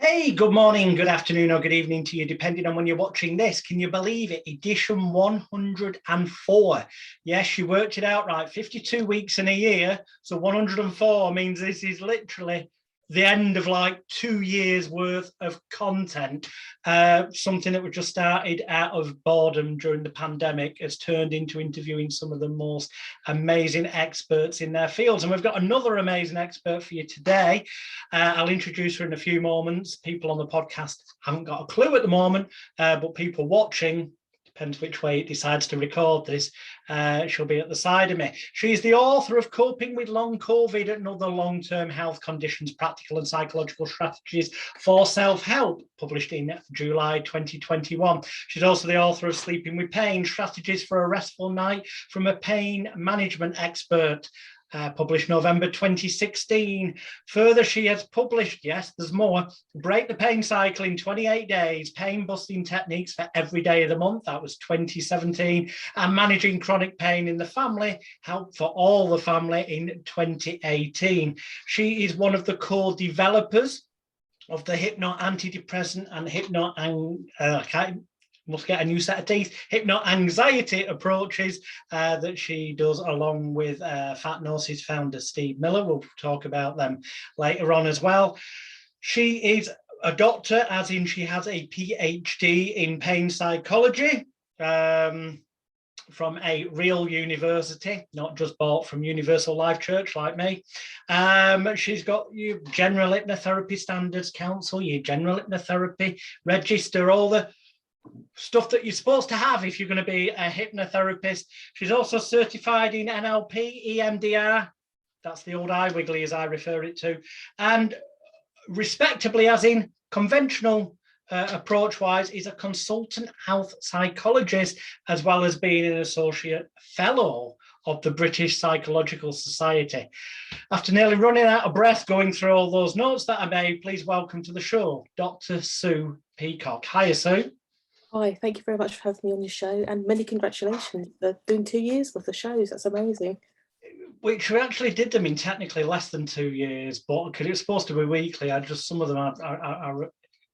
Hey, good morning, good afternoon, or good evening to you, depending on when you're watching this. Can you believe it? Edition 104. Yes, you worked it out right. 52 weeks in a year. So 104 means this is literally the end of like 2 years worth of content. Something that was just started out of boredom during the pandemic has turned into interviewing some of the most amazing experts in their fields. And we've got another amazing expert for you today. I'll introduce her in a few moments. People on the podcast haven't got a clue at the moment, but people watching, depends which way it decides to record this, she'll be at the side of me. She's the author of Coping with Long COVID and Other Long-Term Health Conditions, Practical and Psychological Strategies for Self-Help, published in July 2021. She's also the author of Sleeping with Pain, Strategies for a Restful Night from a Pain Management Expert, published November 2016. Further, she has published, yes, there's more, Break the Pain Cycle in 28 Days, Pain Busting Techniques for Every Day of the Month, that was 2017, and Managing Chronic Pain in the Family, Help for All the Family in 2018. She is one of the co-developers of the Hypno Anti-Depressant and Hypno must get a new set of teeth, hypno-anxiety approaches that she does along with Hypnosis founder Steve Miller. We'll talk about them later on as well. She is a doctor, as in she has a PhD in pain psychology from a real university, not just bought from Universal Life Church like me. She's got your General Hypnotherapy Standards Council, your General Hypnotherapy Register, all the stuff that you're supposed to have if you're going to be a hypnotherapist. She's also certified in NLP, EMDR, that's the old eye wiggly as I refer it to, and respectably, as in conventional approach-wise, is a consultant health psychologist, as well as being an associate fellow of the British Psychological Society. After nearly running out of breath going through all those notes that I made, please welcome to the show, Dr. Sue Peacock. Hiya, Sue. Hi, thank you very much for having me on your show, and many congratulations for doing 2 years worth of shows. That's amazing. Which we actually did them in technically less than 2 years, but because it was supposed to be weekly, I just, some of them,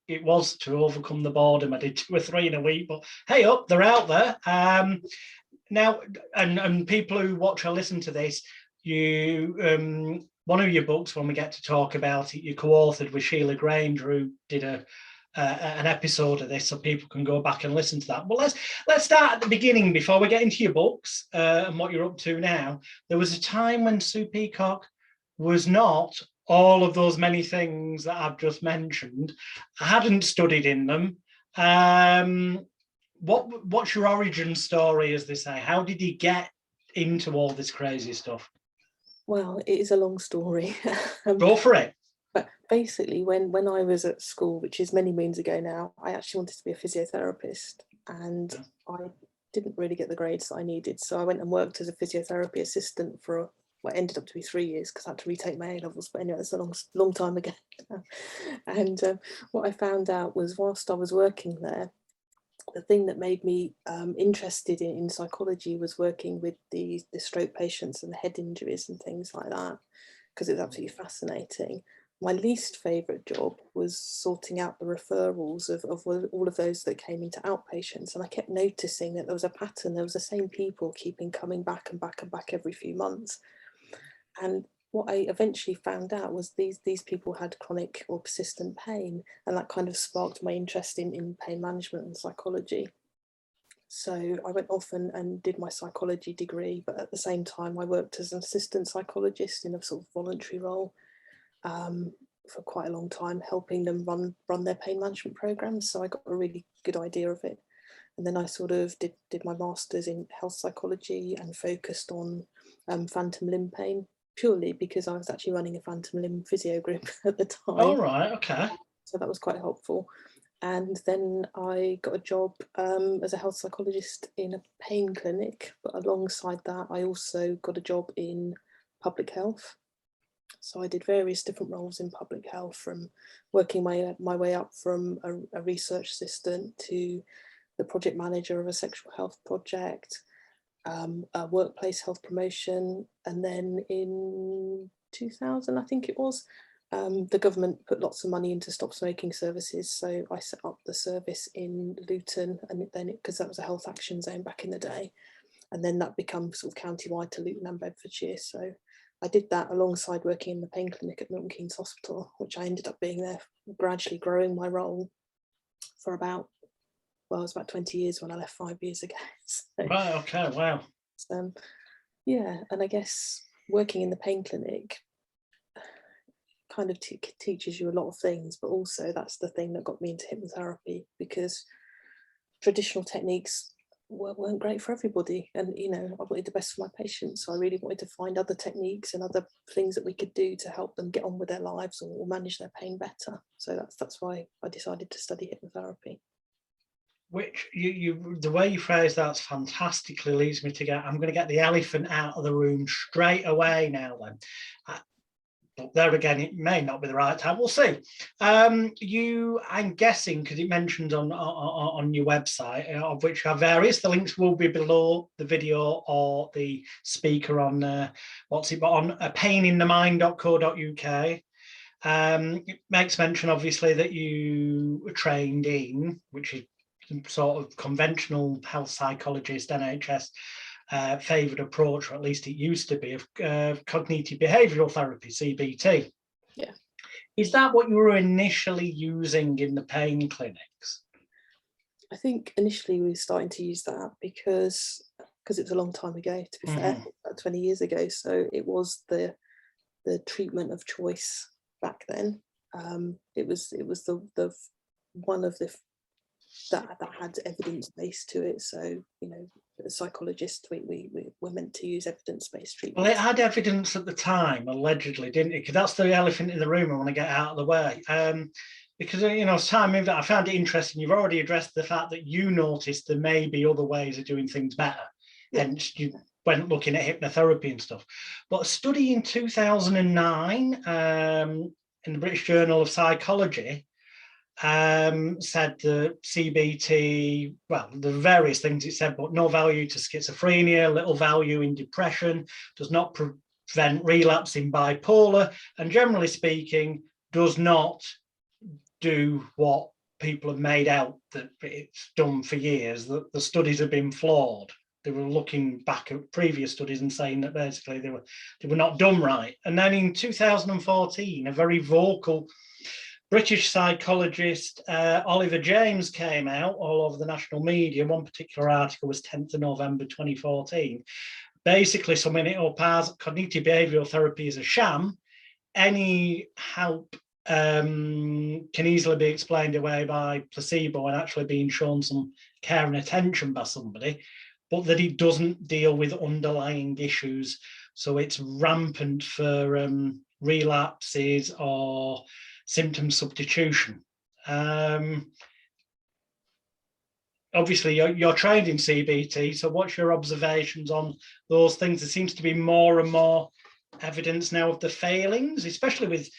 it was to overcome the boredom. I did 2 or 3 in a week, but hey up, they're out there. Now, and people who watch or listen to this, you, one of your books, when we get to talk about it, you co-authored with Sheila Granger, who did an episode of this, so people can go back and listen to that. But let's start at the beginning before we get into your books and what you're up to now. There was a time when Sue Peacock was not all of those many things that I've just mentioned. I hadn't studied in them. What's your origin story, as they say? How did you get into all this crazy stuff? Well, it is a long story. Go for it. But basically, when I was at school, which is many moons ago now, I actually wanted to be a physiotherapist, and I didn't really get the grades that I needed. So I went and worked as a physiotherapy assistant for what ended up to be 3 years, because I had to retake my A-levels. But anyway, it's a long time ago. And what I found out was, whilst I was working there, the thing that made me interested in psychology was working with the stroke patients and the head injuries and things like that, because it was absolutely fascinating. My least favourite job was sorting out the referrals of all of those that came into outpatients. And I kept noticing that there was a pattern. There was the same people keeping coming back and back and back every few months. And what I eventually found out was these people had chronic or persistent pain. And that kind of sparked my interest in pain management and psychology. So I went off and did my psychology degree. But at the same time, I worked as an assistant psychologist in a sort of voluntary role. For quite a long time, helping them run their pain management programs. So I got a really good idea of it. And then I sort of did my master's in health psychology and focused on phantom limb pain, purely because I was actually running a phantom limb physio group at the time. Oh, right, okay. So that was quite helpful. And then I got a job as a health psychologist in a pain clinic. But alongside that, I also got a job in public health. So I did various different roles in public health, from working my way up from a research assistant to the project manager of a sexual health project, a workplace health promotion. And then in 2000, I think it was, the government put lots of money into stop smoking services, so I set up the service in Luton, and then because that was a health action zone back in the day, and then that became sort of county-wide to Luton and Bedfordshire. So I did that alongside working in the pain clinic at Milton Keynes Hospital, which I ended up being there, gradually growing my role for about, well, it was about 20 years when I left 5 years ago. So, right, okay, wow. Yeah, and I guess working in the pain clinic kind of teaches you a lot of things, but also that's the thing that got me into hypnotherapy, because traditional techniques weren't great for everybody, and you know, I wanted the best for my patients, so I really wanted to find other techniques and other things that we could do to help them get on with their lives or manage their pain better. So that's why I decided to study hypnotherapy. Which the way you phrase that's fantastically leads me to I'm going to get the elephant out of the room straight away now then. But there again, it may not be the right time. We'll see. I'm guessing, because it mentions on your website, of which are various. The links will be below the video or the speaker on on paininthemind.co.uk. It makes mention, obviously, that you were trained in, which is sort of conventional health psychologist, NHS favoured approach, or at least it used to be, of cognitive behavioural therapy, CBT. Yeah. Is that what you were initially using in the pain clinics? I think initially we were starting to use that because it was a long time ago, to be fair, about 20 years ago. So it was the treatment of choice back then. It was the one of the that had evidence base to it. So, you know, as psychologists, we were meant to use evidence-based treatment. Well, it had evidence at the time, allegedly, didn't it? Because that's the elephant in the room I want to get out of the way. Because, you know, as time moved, I found it interesting. You've already addressed the fact that you noticed there may be other ways of doing things better. Yeah. Hence, you went looking at hypnotherapy and stuff. But a study in 2009 in the British Journal of Psychology said the CBT, well, the various things it said, but no value to schizophrenia, little value in depression, does not prevent relapse in bipolar, and generally speaking, does not do what people have made out that it's done for years. The studies have been flawed. They were looking back at previous studies and saying that basically they were not done right. And then in 2014, a very vocal British psychologist, Oliver James, came out all over the national media. One particular article was 10th of November 2014, basically summing it up as cognitive behavioural therapy is a sham. Any help can easily be explained away by placebo and actually being shown some care and attention by somebody, but that it doesn't deal with underlying issues. So it's rampant for relapses or symptom substitution. Obviously, you're trained in CBT, so what's your observations on those things? There seems to be more and more evidence now of the failings, especially with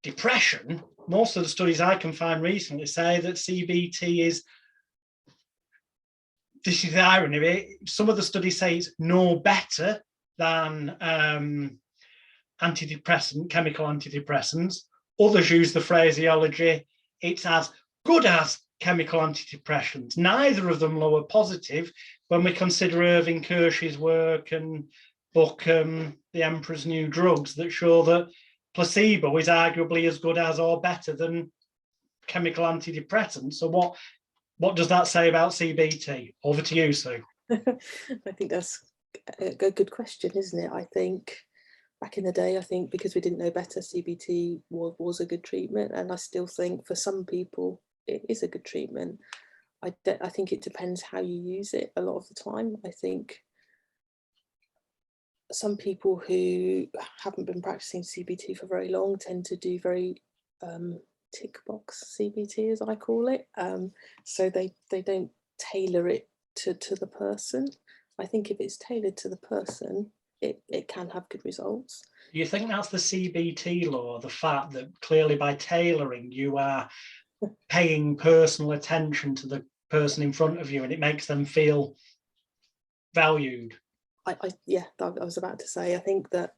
depression. Most of the studies I can find recently say that CBT is, this is the irony of it, some of the studies say it's no better than chemical antidepressants. Others use the phraseology, it's as good as chemical antidepressants. Neither of them lower positive when we consider Irving Kersh's work and book, The Emperor's New Drugs, that show that placebo is arguably as good as or better than chemical antidepressants. So what does that say about CBT? Over to you, Sue. I think that's a good question, isn't it? I think back in the day, I think because we didn't know better, CBT was a good treatment. And I still think for some people, it is a good treatment. I think it depends how you use it a lot of the time. I think some people who haven't been practicing CBT for very long tend to do very tick box CBT, as I call it. So they don't tailor it to the person. I think if it's tailored to the person, it can have good results. Do you think that's the CBT law, the fact that clearly by tailoring you are paying personal attention to the person in front of you and it makes them feel valued? Yeah, I was about to say, I think that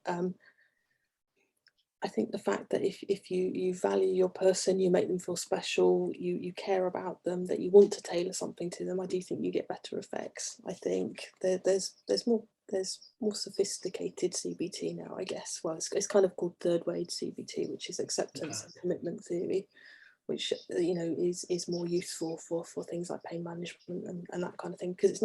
I think the fact that if you value your person, you make them feel special, you care about them, that you want to tailor something to them, I do think you get better effects. I think there's more sophisticated CBT now, I guess. Well, it's kind of called third wave CBT, which is acceptance and commitment theory, which is more useful for things like pain management and that kind of thing, because it's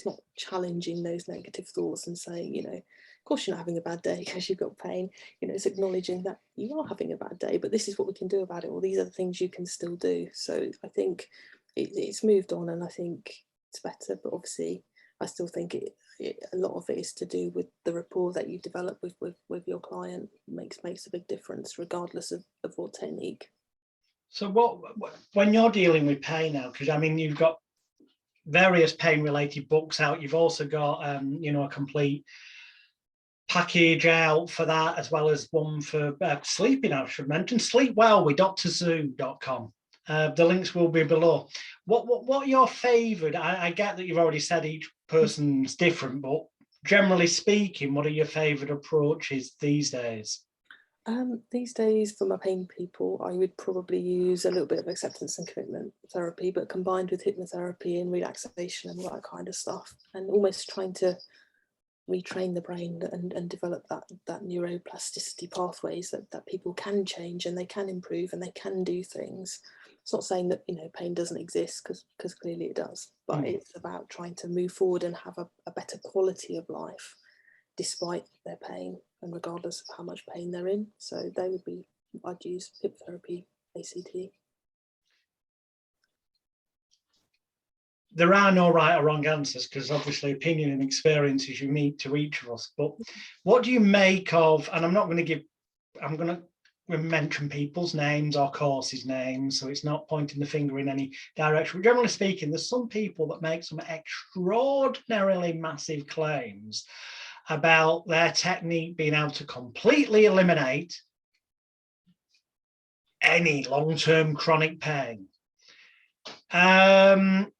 not challenging those negative thoughts and saying, of course you're not having a bad day because you've got pain. It's acknowledging that you are having a bad day, but this is what we can do about it, or these are the things you can still do. So I think it's moved on, and I think it's better, but obviously I still think a lot of it is to do with the rapport that you develop with your client. Makes a big difference regardless of what technique. So when you're dealing with pain now, because I mean, you've got various pain related books out, you've also got a complete package out for that, as well as one for sleeping. I should mention Sleep Well with drzoo.com. The links will be below. What are your favorite? I get that you've already said each person's different, but generally speaking, what are your favorite approaches these days? These days, for my pain people, I would probably use a little bit of acceptance and commitment therapy, but combined with hypnotherapy and relaxation and all that kind of stuff, and almost trying to retrain the brain and develop that neuroplasticity pathways that people can change and they can improve and they can do things. It's not saying that pain doesn't exist, because clearly it does, but it's about trying to move forward and have a better quality of life despite their pain and regardless of how much pain they're in. So they would be, I'd use hypnotherapy, ACT. There are no right or wrong answers, because obviously opinion and experience is unique to each of us. But what do you make of, and I'm going to mention people's names or courses names, so it's not pointing the finger in any direction. But generally speaking, there's some people that make some extraordinarily massive claims about their technique being able to completely eliminate any long-term chronic pain. And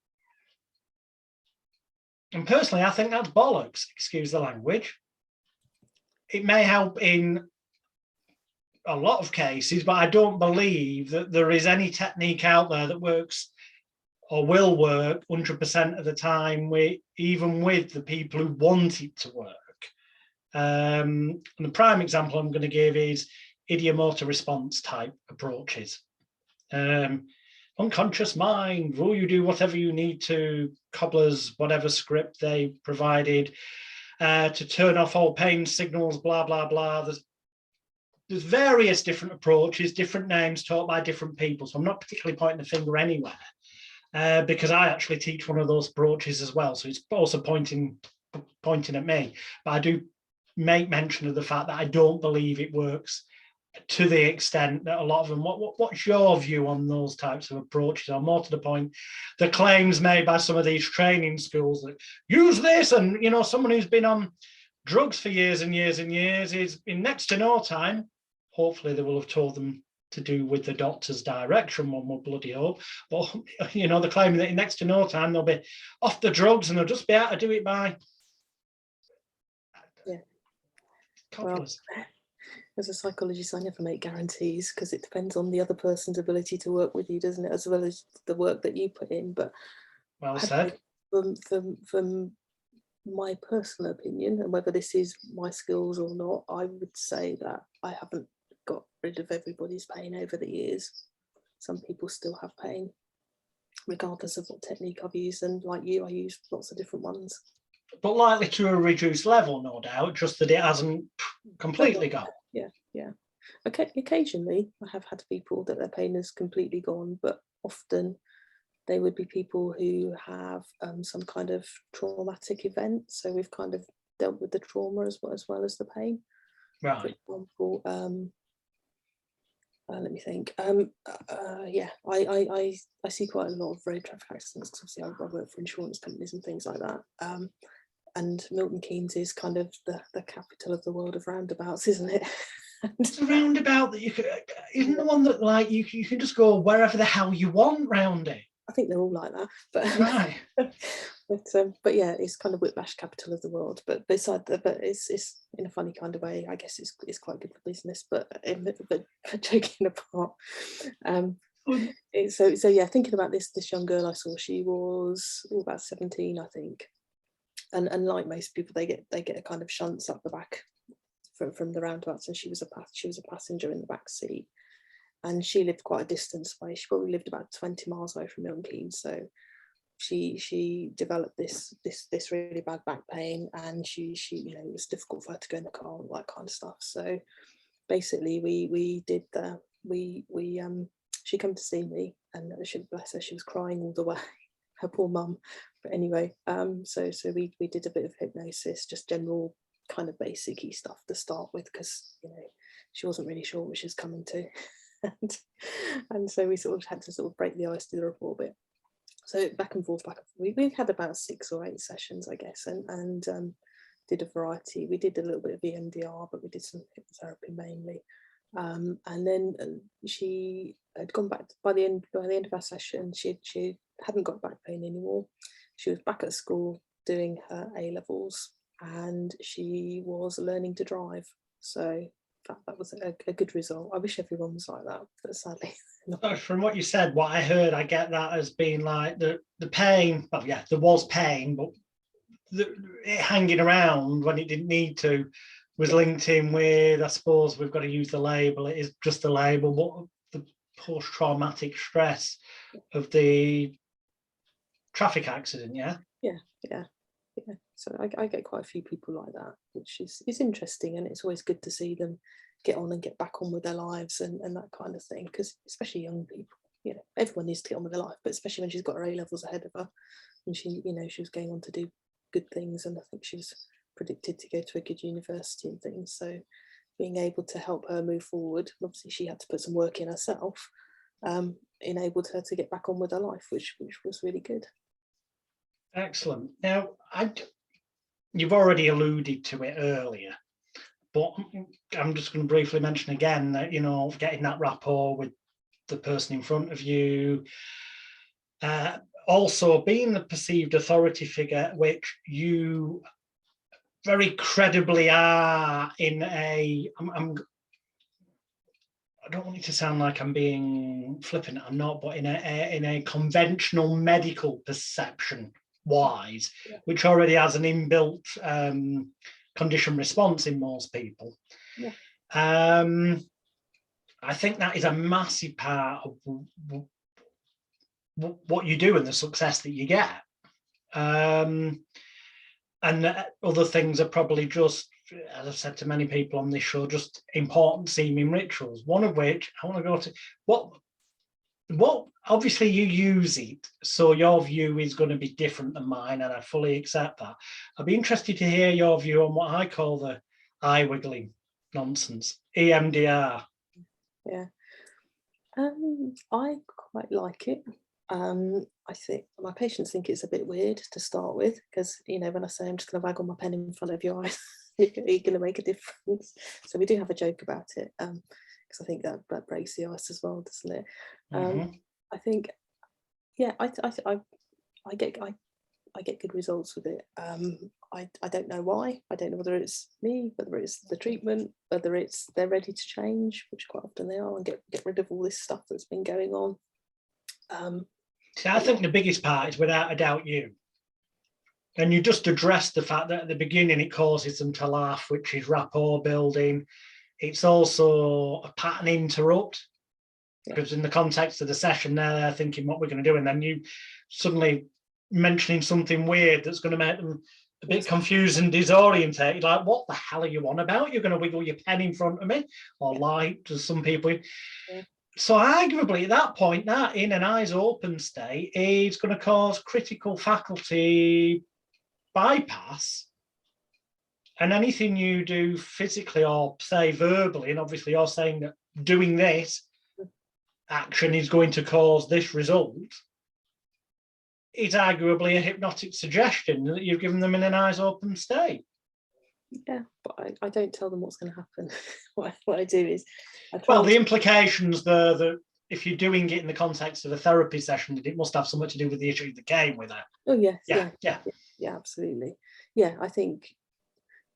personally, I think that's bollocks, excuse the language. It may help in a lot of cases, but I don't believe that there is any technique out there that works or will work 100% of the time, even with the people who want it to work. And the prime example I'm going to give is idiomotor response type approaches. Unconscious mind, will you do whatever you need to, cobblers, whatever script they provided to turn off all pain signals, blah, blah, blah. There's various different approaches, different names taught by different people. So I'm not particularly pointing the finger anywhere because I actually teach one of those approaches as well. So it's also pointing at me. But I do make mention of the fact that I don't believe it works to the extent that a lot of them. What's your view on those types of approaches? Or more to the point, the claims made by some of these training schools that use this, and someone who's been on drugs for years and years and years is in next to no time. Hopefully they will have told them to do with the doctor's direction, one would bloody hope. But they're claiming that in next to no time they'll be off the drugs and they'll just be able to do it by cobblers. Well, as a psychologist, I never make guarantees, because it depends on the other person's ability to work with you, doesn't it, as well as the work that you put in. But well said. From my personal opinion, and whether this is my skills or not, I would say that I haven't got rid of everybody's pain over the years. Some people still have pain, regardless of what technique I've used. And like you, I use lots of different ones. But likely to a reduced level, no doubt, just that it hasn't completely gone. Yeah. Okay, occasionally I have had people that their pain has completely gone, but often they would be people who have some kind of traumatic event. So we've kind of dealt with the trauma as well as the pain. Right. For example, let me think. Yeah, I see quite a lot of road traffic accidents, because obviously I work for insurance companies and things like that. And Milton Keynes is kind of the capital of the world of roundabouts, isn't it? It's a roundabout that isn't the one that like you can just go wherever the hell you want round it. I think they're all like that, but right. But yeah, it's kind of whiplash capital of the world. But beside that, but it's in a funny kind of way. I guess it's quite good for business. But joking apart, so yeah, thinking about this young girl I saw, she was about 17, I think, and like most people, they get a kind of shunts up the back from the roundabouts, and she was a passenger in the back seat, and she lived quite a distance away. She probably lived about 20 miles away from Milton Keynes, so she developed this really bad back pain, and she it was difficult for her to go in the car, all that kind of stuff. So basically she came to see me, and bless her, she was crying all the way, her poor mum. But anyway, so we did a bit of hypnosis, just general kind of basic-y stuff to start with, because she wasn't really sure what she was coming to. and so we sort of had to sort of break the ice to the rapport bit. So back and forth. We had about 6 or 8 sessions, I guess, and did a variety. We did a little bit of EMDR, but we did some hypnotherapy mainly. And then she had gone back by the end of our session. She hadn't got back pain anymore. She was back at school doing her A-levels, and she was learning to drive. So that was a good result. I wish everyone was like that, but sadly not. From what you said, what I heard, I get that as being like the pain. Well, yeah, there was pain, but it hanging around when it didn't need to was linked in with, I suppose we've got to use the label, it is just a label, but the post-traumatic stress of the traffic accident. Yeah. So I get quite a few people like that, which is interesting, and it's always good to see them get on and get back on with their lives and that kind of thing, because especially young people, everyone needs to get on with their life, but especially when she's got her A-levels ahead of her, and she was going on to do good things, and I think she was predicted to go to a good university and things. So being able to help her move forward, obviously she had to put some work in herself, enabled her to get back on with her life, which was really good. Excellent. Now, you've already alluded to it earlier, but I'm just going to briefly mention again that, getting that rapport with the person in front of you, also being the perceived authority figure, which you very credibly are in I don't want it to sound like I'm being flippant, I'm not, but in a conventional medical perception wise, which already has an inbuilt condition response in most people. I think that is a massive part of what you do and the success that you get. And other things are probably just, as I've said to many people on this show, just important seeming rituals. One of which I want to go to, what obviously you use it, so your view is going to be different than mine, and I fully accept that. I'd be interested to hear your view on what I call the eye wiggling nonsense, EMDR. Yeah, I quite like it. I think my patients think it's a bit weird to start with, because when I say I'm just going to waggle my pen in front of your eyes, you're going to make a difference. So we do have a joke about it, because I think that breaks the ice as well, doesn't it? I think, yeah, I get good results with it. I don't know why. I don't know whether it's me, whether it's the treatment, whether it's they're ready to change, which quite often they are, and get rid of all this stuff that's been going on. See, I think the biggest part is without a doubt you. And you just addressed the fact that at the beginning it causes them to laugh, which is rapport building. It's also a pattern interrupt, because in the context of the session they're thinking what we're going to do, and then you suddenly mentioning something weird that's going to make them a bit confused and disorientated, like, what the hell are you on about? You're going to wiggle your pen in front of me, or light to some people. So arguably at that point, that in an eyes open state is going to cause critical faculty bypass, and anything you do physically or say verbally, and obviously you're saying that doing this action is going to cause this result, it's arguably a hypnotic suggestion that you've given them in an eyes open state. Yeah, but I don't tell them what's going to happen. What I do is, the implications there that if you're doing it in the context of a therapy session, it must have something to do with the issue that came with it. Oh yes, yeah, absolutely. Yeah, I think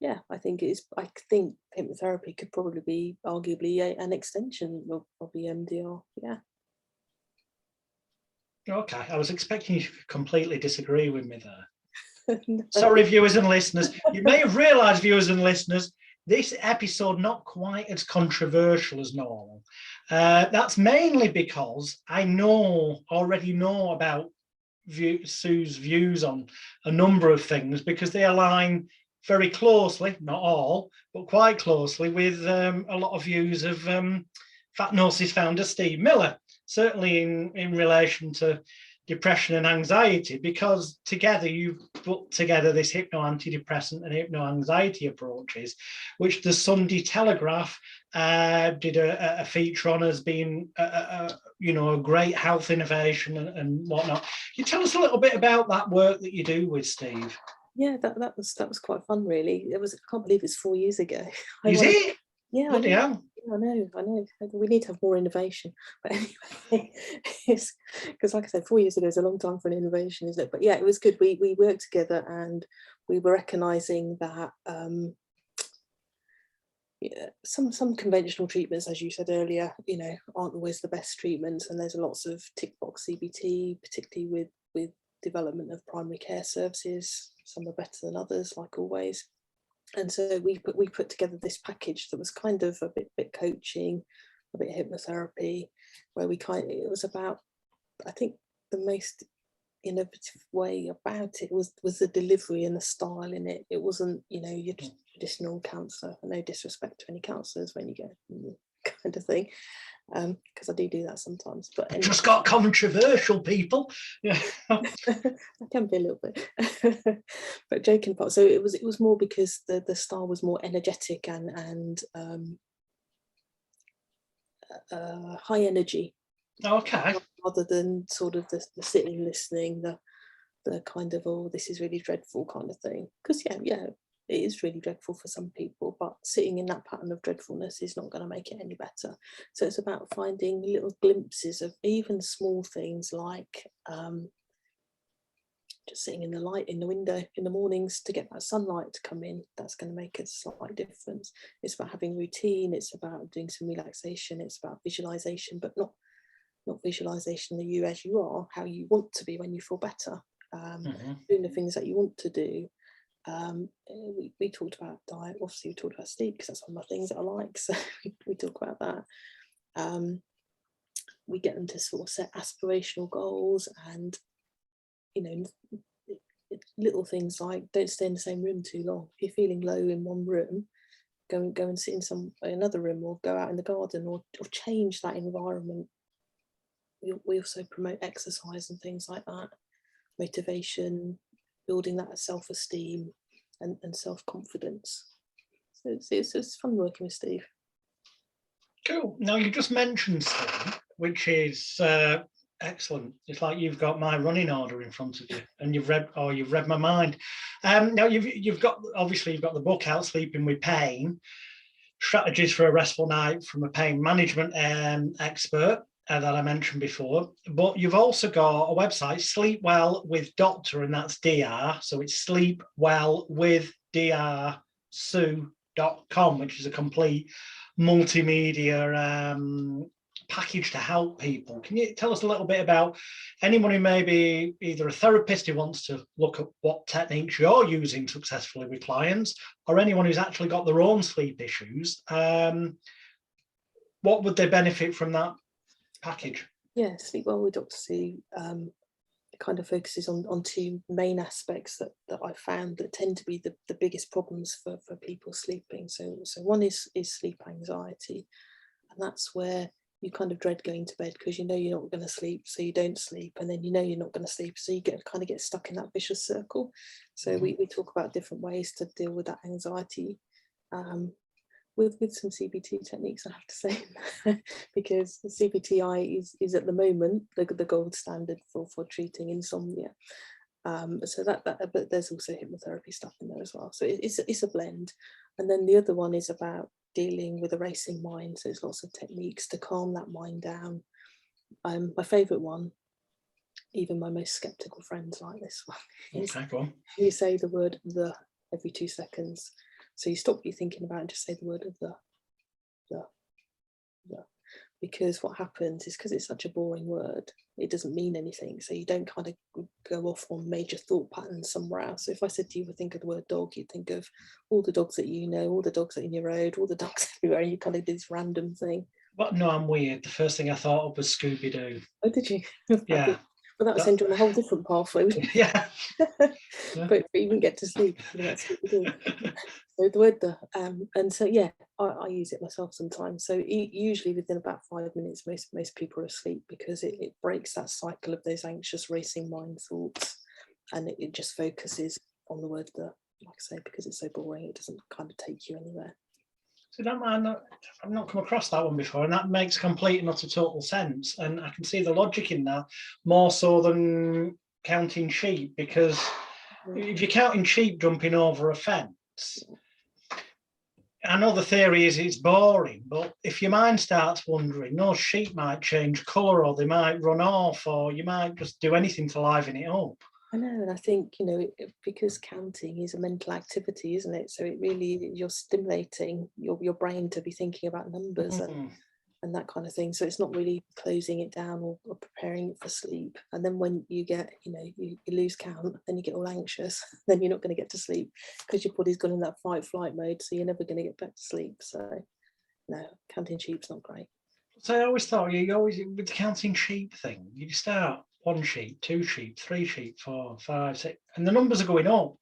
it is. I think hypnotherapy could probably be arguably an extension of the EMDR. Yeah. Okay, I was expecting you to completely disagree with me there. No. Sorry, viewers and listeners. You may have realised, viewers and listeners, this episode not quite as controversial as normal. That's mainly because I already know about Sue's views on a number of things, because they align very closely, not all, but quite closely, with a lot of views of Hypnosis founder Steve Miller, certainly in relation to depression and anxiety, because together you've put together this hypno antidepressant and hypno anxiety approaches, which the Sunday Telegraph did a feature on as being a great health innovation and whatnot. Can you tell us a little bit about that work that you do with Steve? Yeah, that was quite fun, really. I can't believe it's 4 years ago. Is it? Yeah, bloody hell. I know. We need to have more innovation. But anyway, it's because, like I said, 4 years ago is a long time for an innovation, isn't it? But yeah, it was good. We worked together, and we were recognising that some conventional treatments, as you said earlier, aren't always the best treatments, and there's lots of tick box CBT, particularly with development of primary care services. Some are better than others, like always. And so we put together this package that was kind of a bit coaching, a bit hypnotherapy, where it was about, I think the most innovative way about it was the delivery and the style in it. It wasn't, your traditional counsellor, no disrespect to any counsellors when you go kind of thing, because I do that sometimes. But anyway. Just got controversial, people. Yeah. I can be a little bit, but joking apart. So it was more because the style was more energetic and high energy. Okay. Rather than sort of the sitting, listening, the kind of, oh, this is really dreadful kind of thing. Because yeah, it is really dreadful for some people, but sitting in that pattern of dreadfulness is not going to make it any better. So it's about finding little glimpses of even small things like just sitting in the light in the window in the mornings to get that sunlight to come in. That's going to make a slight difference. It's about having routine. It's about doing some relaxation. It's about visualization, but not visualization of you as you are, how you want to be when you feel better. Doing the things that you want to do. We talked about diet. Obviously, we talked about sleep because that's one of the things that I like. So we talk about that. We get them to sort of set aspirational goals, and little things like don't stay in the same room too long. If you're feeling low in one room, go and sit in another room, or go out in the garden, or change that environment. We also promote exercise and things like that, motivation, building that self-esteem and self-confidence. So it's fun working with Steve. Cool. Now, you just mentioned Steve, which is excellent. It's like you've got my running order in front of you, and you've read my mind. Now you've got the book out, Sleeping with Pain: Strategies for a Restful Night, from a pain management expert that I mentioned before. But you've also got a website, Sleep Well with Doctor, and that's DR. So it's sleepwellwithdrsue.com, which is a complete multimedia package to help people. Can you tell us a little bit about anyone who may be either a therapist who wants to look at what techniques you're using successfully with clients, or anyone who's actually got their own sleep issues? What would they benefit from that package? Yeah, Sleep Well with Dr. Sue kind of focuses on two main aspects that I found that tend to be the biggest problems for people sleeping. So one is sleep anxiety, and that's where you kind of dread going to bed because you're not going to sleep, so you don't sleep, and then you're not going to sleep, so you get stuck in that vicious circle. So we talk about different ways to deal with that anxiety, with some CBT techniques, I have to say, because the CBTI is at the moment the gold standard for treating insomnia. So but there's also hypnotherapy stuff in there as well. So it's a blend. And then the other one is about dealing with a racing mind. So there's lots of techniques to calm that mind down, My favourite one, even my most sceptical friends like this one, is Okay, go on. you say the word "the" every 2 seconds. So you stop what you're thinking about and just say the word of the. Because what happens is, because it's such a boring word, it doesn't mean anything. So you don't kind of go off on major thought patterns somewhere else. So if I said to you, think of the word dog, you'd think of all the dogs that you know, all the dogs that are in your road, all the dogs everywhere, and you kind of do this random thing. Well, no, I'm weird. The first thing I thought of was Scooby-Doo. Oh, did you? Yeah. Well, that would send you on a whole different pathway. Yeah. But you wouldn't get to sleep. That's what we do. So the word "the," and so yeah, I use it myself sometimes. So usually within about 5 minutes, most people are asleep, because it breaks that cycle of those anxious racing mind thoughts, and it just focuses on the word "the." Like I say, because it's so boring, it doesn't kind of take you anywhere. So I've not come across that one before, and that makes complete and utter total sense. And I can see the logic in that, more so than counting sheep, because if you're counting sheep jumping over a fence, I know the theory is it's boring, but if your mind starts wandering, those sheep might change colour, or they might run off, or you might just do anything to liven it up. I know, and I think, because counting is a mental activity, isn't it? So it really, you're stimulating your brain to be thinking about numbers and that kind of thing. So it's not really closing it down or preparing it for sleep. And then when you get, you lose count, then you get all anxious, then you're not going to get to sleep, because your body's gone in that fight flight mode. So you're never going to get back to sleep. So no, counting sheep's not great. So I always thought, you always, with the counting sheep thing, you start 1 sheep, 2 sheep, 3 sheep, 4, 5, 6, and the numbers are going up.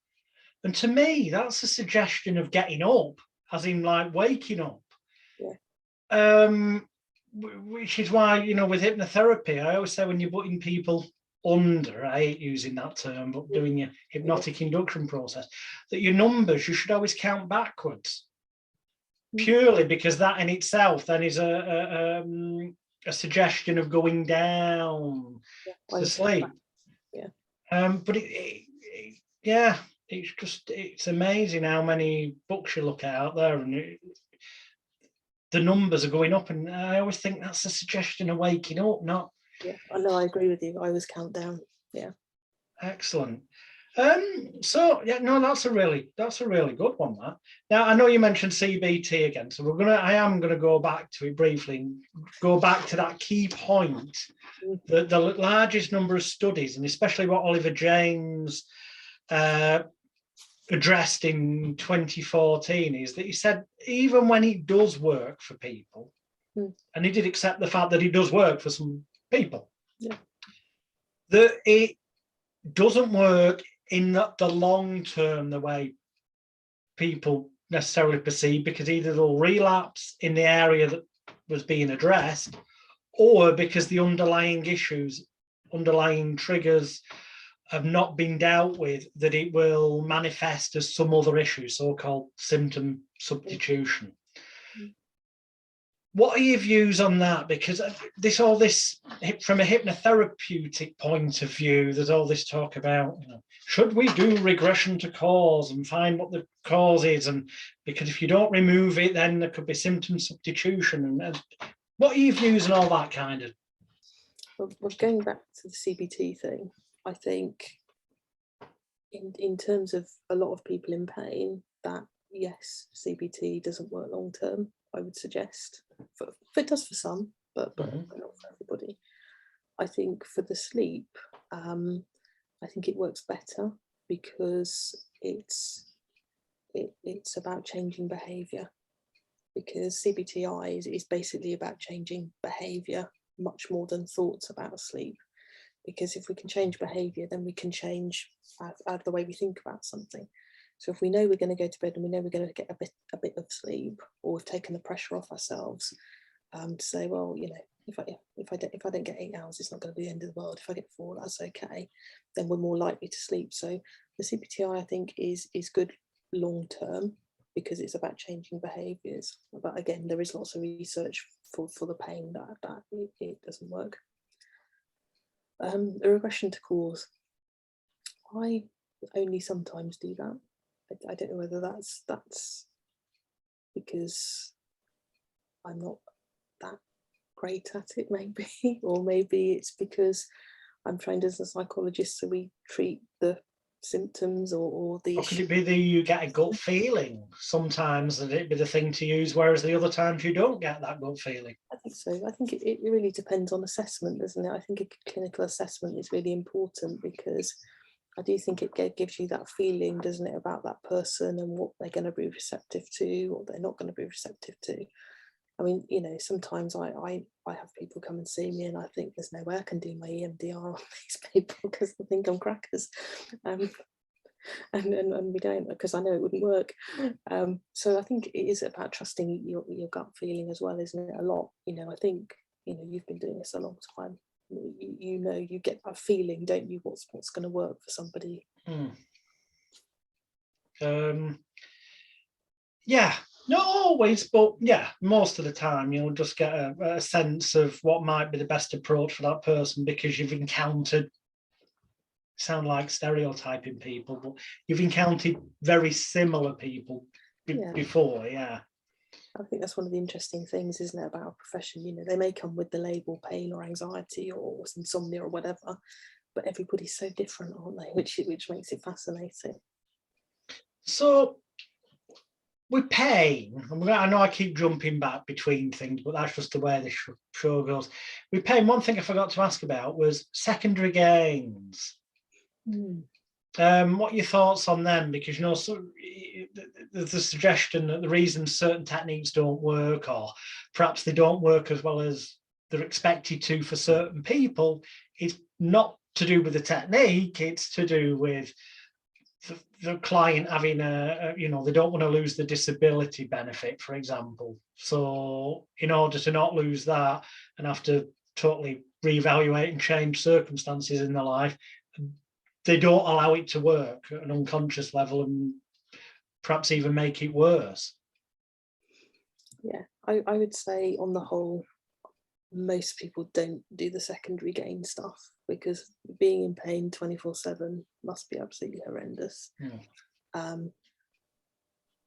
And to me, that's a suggestion of getting up, as in like waking up. Yeah. Which is why, with hypnotherapy, I always say when you're putting people under, I hate using that term, but doing your hypnotic induction process, that your numbers, you should always count backwards. Purely because that in itself then is a suggestion of going down to sleep. Yeah. But it's amazing how many books you look at out there, and the numbers are going up, and I always think that's a suggestion of waking up, not. Yeah, I know, I agree with you. I always count down. Yeah. Excellent. So yeah, no, that's a really good one. That. Now I know you mentioned CBT again, so I am gonna go back to it briefly and go back to that key point that the largest number of studies, and especially what Oliver James addressed in 2014, is that he said even when it does work for people, and he did accept the fact that it does work for some people, that it doesn't work in the long term the way people necessarily perceive, because either they'll relapse in the area that was being addressed, or because the underlying triggers have not been dealt with, that it will manifest as some other issue, so-called symptom substitution. What are your views on that? Because all this from a hypnotherapeutic point of view, there's all this talk about, should we do regression to cause and find what the cause is? And because if you don't remove it, then there could be symptom substitution. And what are your views on all that kind of? Well, going back to the CBT thing, I think in terms of a lot of people in pain, that yes, CBT doesn't work long term, I would suggest. It does for some, but not for everybody. I think for the sleep, I think it works better, because it's about changing behaviour. Because CBTI is basically about changing behaviour much more than thoughts about sleep. Because if we can change behaviour, then we can change the way we think about something. So if we know we're going to go to bed and we know we're going to get a bit of sleep, or we've taken the pressure off ourselves, to say, well, if I don't get 8 hours, it's not going to be the end of the world. If I get 4, that's okay. Then we're more likely to sleep. So the CBTI, I think, is good long term, because it's about changing behaviours. But again, there is lots of research for the pain that it doesn't work. The regression to cause, I only sometimes do that. I don't know whether that's because I'm not that great at it, maybe. Or maybe it's because I'm trained as a psychologist, so we treat the symptoms or the Or could issue. it be that you get a gut feeling sometimes that it'd be the thing to use, whereas the other times you don't get that gut feeling? I think so. I think it really depends on assessment, doesn't it? I think a clinical assessment is really important, because I do think it gives you that feeling, doesn't it, about that person and what they're going to be receptive to, what they're not going to be receptive to. I mean, you know, sometimes I have people come and see me and I think there's no way I can do my EMDR on these people because they think I'm crackers. And we don't, because I know it wouldn't work. So I think it is about trusting your gut feeling as well, isn't it? A lot, you know. I think, you know, you've been doing this a long time. You know, you get that feeling, don't you? What's going to work for somebody? Yeah, not always, but yeah, most of the time you'll just get a sense of what might be the best approach for that person, because you've encountered, sound like stereotyping people, but you've encountered very similar people before. Yeah, I think that's one of the interesting things, isn't it, about our profession? You know, they may come with the label pain or anxiety or insomnia or whatever, but everybody's so different, aren't they? Which makes it fascinating. So with pain, I know I keep jumping back between things, but that's just the way the show goes. With pain, one thing I forgot to ask about was secondary gains. What are your thoughts on them? Because, you know, so there's the suggestion that the reason certain techniques don't work, or perhaps they don't work as well as they're expected to for certain people, is not to do with the technique, it's to do with the client having you know, they don't want to lose the disability benefit, for example. So in order to not lose that and have to totally reevaluate and change circumstances in their life, they don't allow it to work at an unconscious level and perhaps even make it worse. Yeah, I would say on the whole, most people don't do the secondary gain stuff, because being in pain 24/7 must be absolutely horrendous. I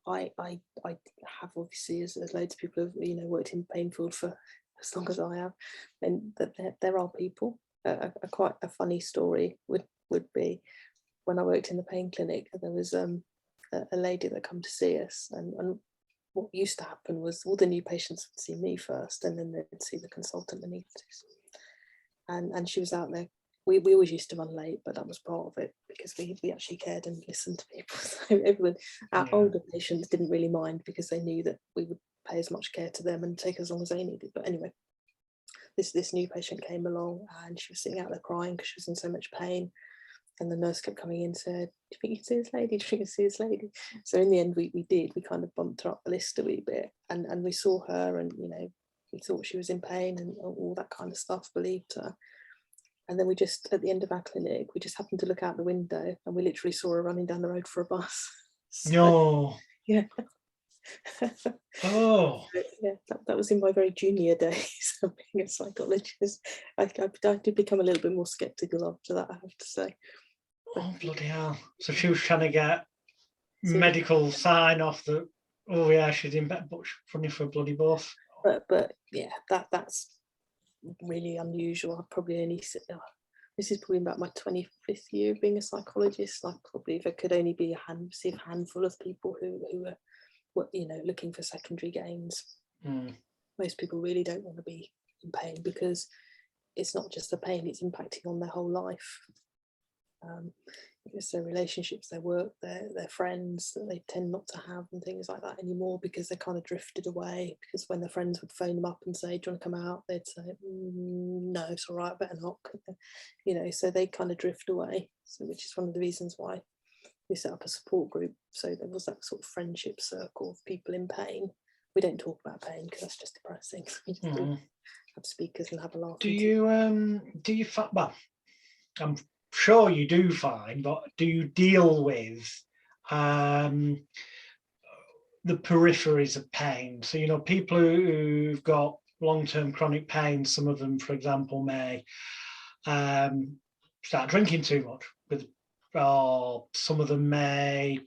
have, obviously, as loads of people have, you know, worked in pain field for as long as I have, and that there are people. Quite a funny story would be when I worked in the pain clinic. There was a lady that come to see us, and what used to happen was all the new patients would see me first, and then they'd see the consultant anaesthetist. And she was out there. We always used to run late, but that was part of it, because we actually cared and listened to people. So everyone, our older patients didn't really mind, because they knew that we would pay as much care to them and take as long as they needed. But anyway, this new patient came along, and she was sitting out there crying because she was in so much pain. And the nurse kept coming in and said, "Do you think you can see this lady? Do you think you can see this lady?" So in the end, we did. We kind of bumped her up the list a wee bit, and we saw her, and, you know, we thought she was in pain and all that kind of stuff, believed her. And then we just, at the end of our clinic, we just happened to look out the window, and we literally saw her running down the road for a bus. So, No. yeah. Oh. Yeah, that was in my very junior days of being a psychologist. I did become a little bit more sceptical after that, I have to say. Oh, bloody hell. So she was trying to get medical sign off that, oh yeah, she's in bed, but she's running for a bloody bus. But yeah, that's really unusual. I've probably only, this is probably about my 25th year of being a psychologist. I probably, if it could only be see a handful of people who were, you know, looking for secondary gains. Most people really don't want to be in pain, because it's not just the pain, it's impacting on their whole life. Because their relationships, their work, their friends, that they tend not to have, and things like that anymore, because they kind of drifted away. Because when their friends would phone them up and say, "Do you want to come out?" they'd say, "No, it's all right, better not." You know, so they kind of drift away. So, which is one of the reasons why we set up a support group, so there was that sort of friendship circle of people in pain. We don't talk about pain because that's just depressing. We just have speakers and have a laugh. Do you well, I'm sure you do find, but do you deal with the peripheries of pain? So, you know, people who've got long-term chronic pain, some of them, for example, may start drinking too much, or some of them may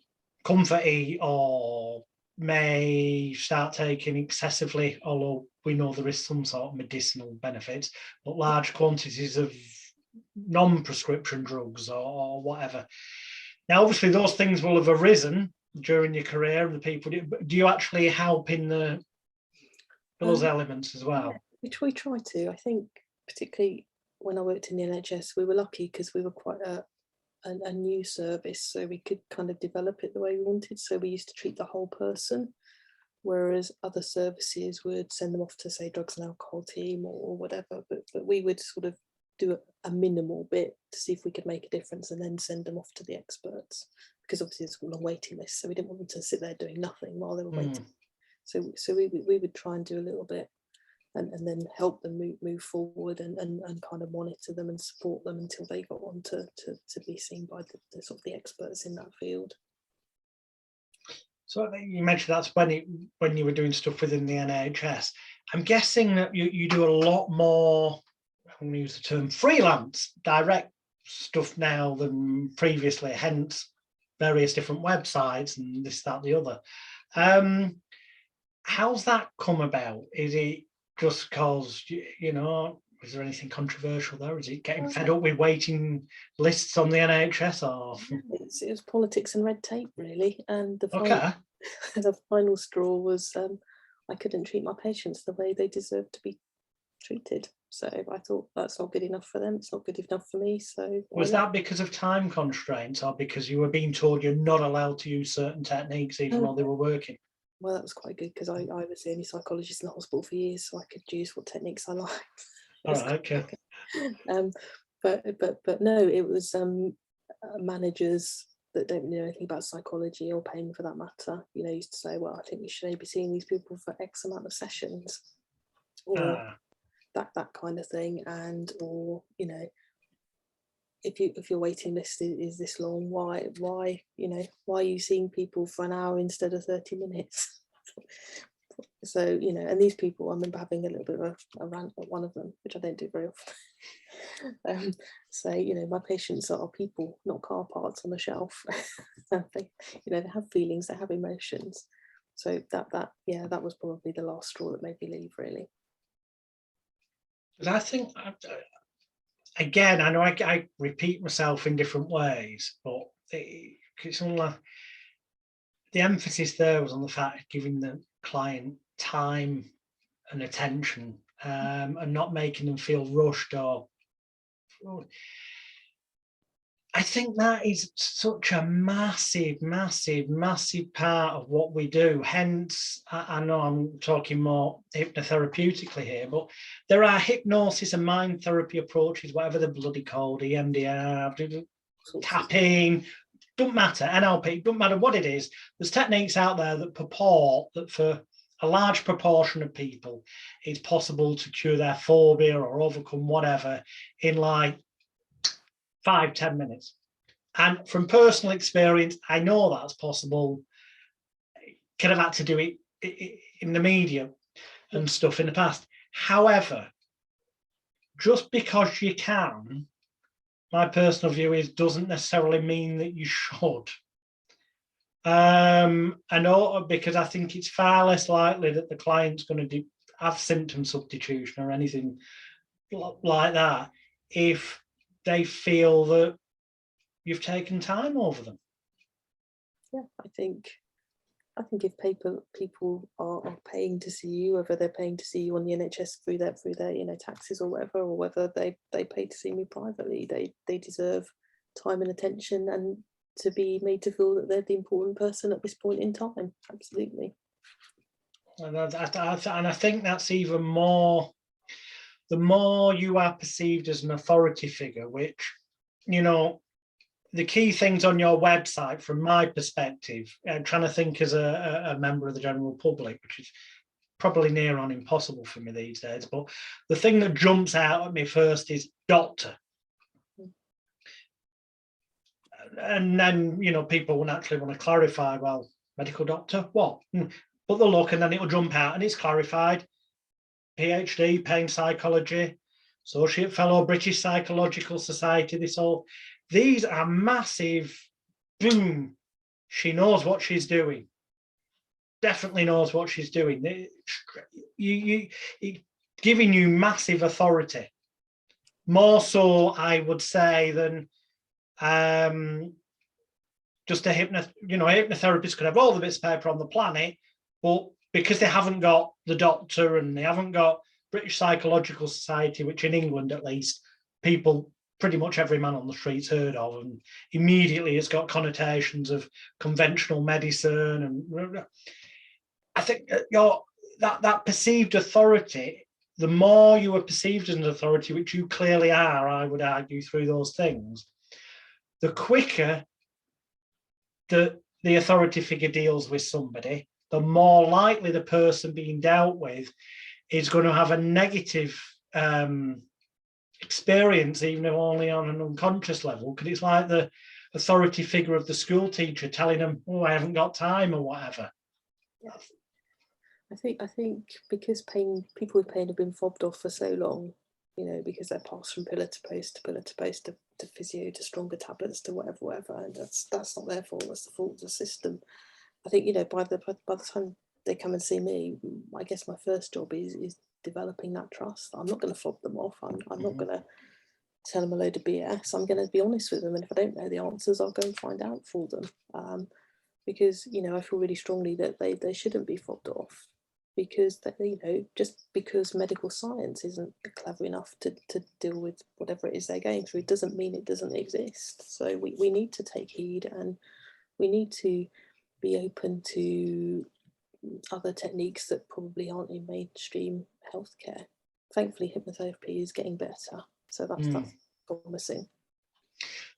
comfort eat, or may start taking excessively, although we know there is some sort of medicinal benefits, but large quantities of non-prescription drugs or whatever. Now, obviously, those things will have arisen during your career, and the people. Do you actually help in those elements as well? Which we try to. I think, particularly when I worked in the NHS, we were lucky because we were quite a new service, so we could kind of develop it the way we wanted. So we used to treat the whole person, whereas other services would send them off to, say, drugs and alcohol team or whatever. But we would sort of do a minimal bit to see if we could make a difference, and then send them off to the experts, because obviously it's a long waiting list, so we didn't want them to sit there doing nothing while they were waiting. So we would try and do a little bit, and then help them move forward, and kind of monitor them and support them until they got on to be seen by the sort of the experts in that field. So you mentioned that's when you were doing stuff within the NHS. I'm guessing that you do a lot more, I'm going to use the term, freelance, direct stuff now than previously, hence various different websites and this, that, the other. How's that come about? Is it just because, is there anything controversial there? Is it getting fed up with waiting lists on the NHS? Or it was politics and red tape, really. And the final straw was I couldn't treat my patients the way they deserved to be treated. So I thought, that's not good enough for them. It's not good enough for me. So was that because of time constraints, or because you were being told you're not allowed to use certain techniques even while they were working? Well, that was quite good, because I was the only psychologist in the hospital for years, so I could use what techniques I liked. All right, okay. But no, it was managers that don't know anything about psychology, or pain for that matter, used to say, well, I think you should be seeing these people for X amount of sessions, or that kind of thing. And or if your waiting list is this long, why are you seeing people for an hour instead of 30 minutes? So and these people, I remember having a little bit of a rant at one of them, which I don't do very often. My patients are people, not car parts on a shelf. They have feelings, they have emotions. So that was probably the last straw that made me leave, really. I think, again, I know I repeat myself in different ways, but it's on the emphasis there was on the fact of giving the client time and attention, and not making them feel rushed. Or I think that is such a massive part of what we do. Hence, I know I'm talking more hypnotherapeutically here, but there are hypnosis and mind therapy approaches, whatever they're bloody called, EMDR, tapping, don't matter, NLP, don't matter what it is. There's techniques out there that purport that for a large proportion of people, it's possible to cure their phobia or overcome whatever in like 5-10 minutes. And from personal experience, I know that's possible. Kind of had to do it in the media and stuff in the past. However, just because you can, my personal view is, doesn't necessarily mean that you should. Because I think it's far less likely that the client's going to have symptom substitution or anything like that if they feel that you've taken time over them. Yeah, I think if people are paying to see you, whether they're paying to see you on the NHS through their taxes or whatever, or whether they pay to see me privately, they deserve time and attention, and to be made to feel that they're the important person at this point in time. Absolutely. And I think that's even more, the more you are perceived as an authority figure, which, the key things on your website, from my perspective, I'm trying to think as a member of the general public, which is probably near on impossible for me these days, but the thing that jumps out at me first is doctor. And then, people will naturally want to clarify, well, medical doctor, what? But they'll look and then it'll jump out and it's clarified. PhD, pain psychology, Associate Fellow, British Psychological Society, these are massive, boom, she knows what she's doing. definitely knows what she's doing. It's giving you massive authority, more so, I would say, than just a hypnotherapist could have all the bits of paper on the planet, but because they haven't got the doctor and they haven't got British Psychological Society, which in England at least, people, pretty much every man on the street's heard of, and immediately it's got connotations of conventional medicine. And I think that perceived authority, the more you are perceived as an authority, which you clearly are, I would argue, through those things, the quicker the authority figure deals with somebody, the more likely the person being dealt with is going to have a negative experience, even if only on an unconscious level, because it's like the authority figure of the school teacher telling them, oh, I haven't got time or whatever. I think because people with pain have been fobbed off for so long, because they're passed from pillar to post to pillar to post to physio to stronger tablets to whatever, and that's not their fault. That's the fault of the system. I think by the time they come and see me, I guess my first job is developing that trust. I'm not going to fob them off. I'm not going to tell them a load of BS. I'm going to be honest with them, and if I don't know the answers, I'll go and find out for them. Because I feel really strongly that they shouldn't be fobbed off, because just because medical science isn't clever enough to deal with whatever it is they're going through, doesn't mean it doesn't exist. So we need to take heed, and we need to be open to other techniques that probably aren't in mainstream healthcare. Thankfully, hypnotherapy is getting better, so that's promising.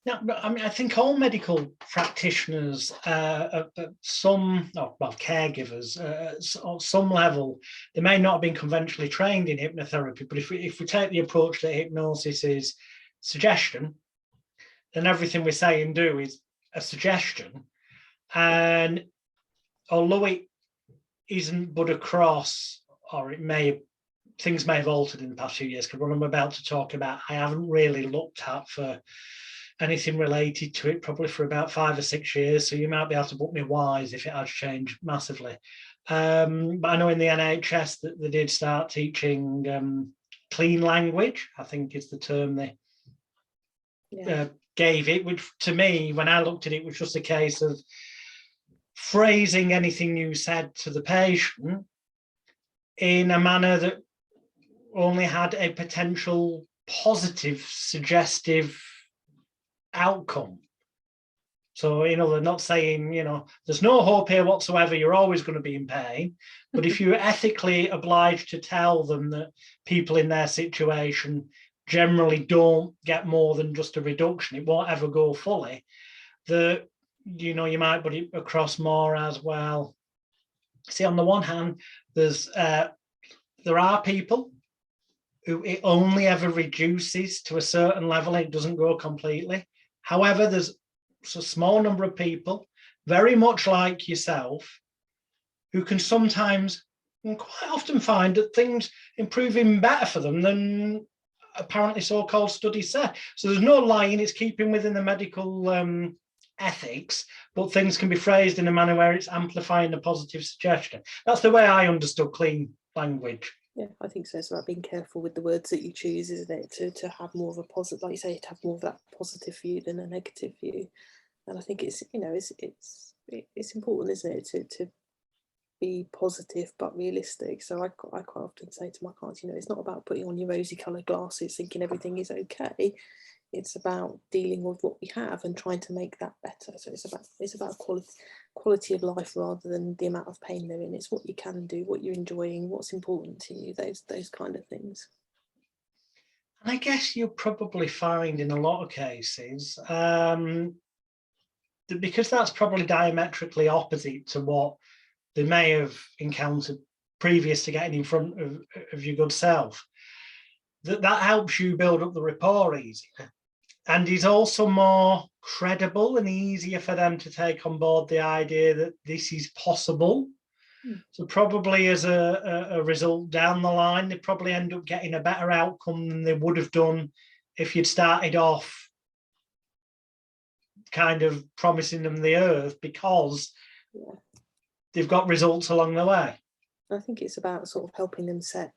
Now, I mean, I think all medical practitioners, caregivers, at some level, they may not have been conventionally trained in hypnotherapy, but if we take the approach that hypnosis is suggestion, then everything we say and do is a suggestion. And although it isn't but across, or things may have altered in the past few years, because what I'm about to talk about, I haven't really looked at for anything related to it probably for about 5 or 6 years, so you might be able to book me wise if it has changed massively. But I know in the NHS that they did start teaching clean language, I think is the term they gave it, which to me, when I looked at it, was just a case of phrasing anything you said to the patient in a manner that only had a potential positive, suggestive outcome. So, they're not saying, there's no hope here whatsoever, you're always going to be in pain. But if you're ethically obliged to tell them that people in their situation generally don't get more than just a reduction, it won't ever go fully, you might put it across more as well. See, on the one hand, there are people who it only ever reduces to a certain level, it doesn't go completely. However, there's a small number of people, very much like yourself, who can sometimes and quite often find that things improve even better for them than apparently so-called studies say. So there's no lying, it's keeping within the medical ethics, but things can be phrased in a manner where it's amplifying the positive suggestion. That's the way I understood clean language. Yeah, I think so. It's about being careful with the words that you choose, isn't it? To have more of a positive, like you say, to have more of that positive view than a negative view. And I think it's important, isn't it, to be positive but realistic. So I quite often say to my clients, it's not about putting on your rosy coloured glasses thinking everything is okay. It's about dealing with what we have and trying to make that better. So it's about quality of life rather than the amount of pain they're in. It's what you can do, what you're enjoying, what's important to you, those kind of things. And I guess you'll probably find in a lot of cases because that's probably diametrically opposite to what they may have encountered previous to getting in front of your good self, that helps you build up the rapport easier, and is also more credible and easier for them to take on board the idea that this is possible. So probably as a result down the line, they probably end up getting a better outcome than they would have done if you'd started off kind of promising them the earth, because they've got results along the way. I think it's about sort of helping them set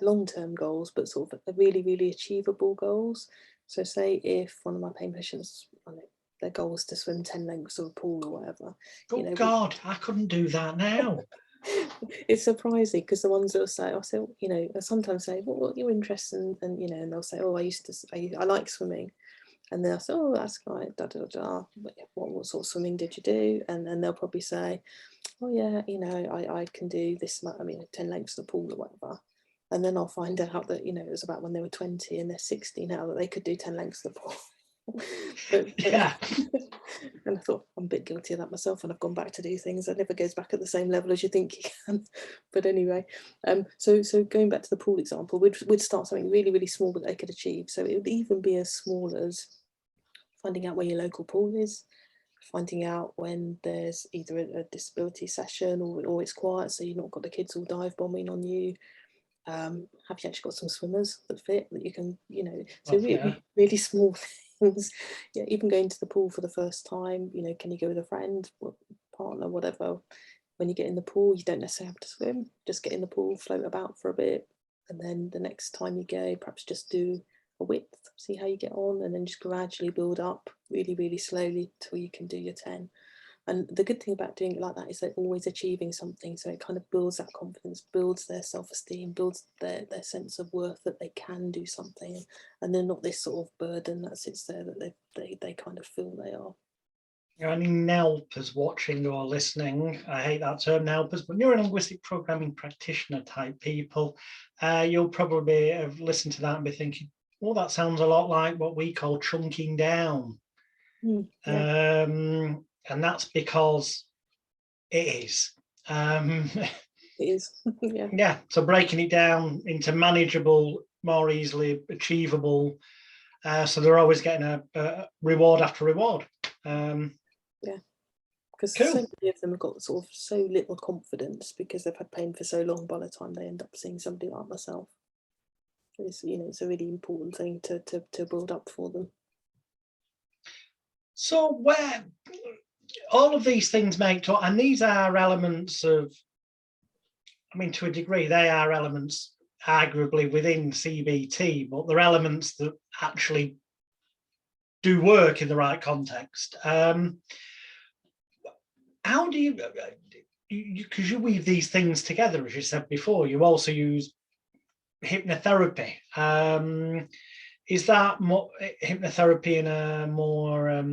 long-term goals, but sort of really, really achievable goals. So say if one of my pain patients, I don't know, their goal was to swim 10 lengths of a pool or whatever. Oh God, I couldn't do that now. It's surprising because the ones that will say, I sometimes say, what your interests, and and they'll say, oh, I like swimming. And they'll say, oh, that's right, da da da. What sort of swimming did you do? And then they'll probably say, oh yeah, I can do this much, 10 lengths of the pool or whatever. And then I'll find out that, it was about when they were 20 and they're 60 now that they could do 10 lengths of the pool. Yeah. And I thought, I'm a bit guilty of that myself, and I've gone back to do things. It never goes back at the same level as you think you can. But anyway, so going back to the pool example, we'd start something really, really small that they could achieve. So it would even be as small as finding out where your local pool is, finding out when there's either a disability session or it's quiet, so you've not got the kids all dive bombing on you. Have you actually got some swimmers that fit that you can, so really, really small things. Yeah, even going to the pool for the first time, can you go with a friend, partner, whatever? When you get in the pool, you don't necessarily have to swim, just get in the pool, float about for a bit, and then the next time you go, perhaps just do a width, see how you get on, and then just gradually build up really, really slowly till you can do your 10. And the good thing about doing it like that is they're always achieving something, so it kind of builds that confidence, builds their self-esteem, builds their sense of worth that they can do something, and they're not this sort of burden that sits there that they kind of feel they are. Any NELPers watching or listening, I hate that term, NELPers, but neuro-linguistic programming practitioner type people, you'll probably have listened to that and be thinking, well, that sounds a lot like what we call chunking down. Yeah. And that's because it is. It is. Yeah. Yeah, so breaking it down into manageable, more easily achievable, so they're always getting a reward after reward. Yeah, because cool. So many of them have got sort of so little confidence because they've had pain for so long. By the time they end up seeing somebody like myself, it's a really important thing to build up for them. So where all of these things make to, and these are elements of, to a degree, they are elements arguably within CBT, but they're elements that actually do work in the right context. How do you, because you weave these things together, as you said before, you also use hypnotherapy. Is that more hypnotherapy in a more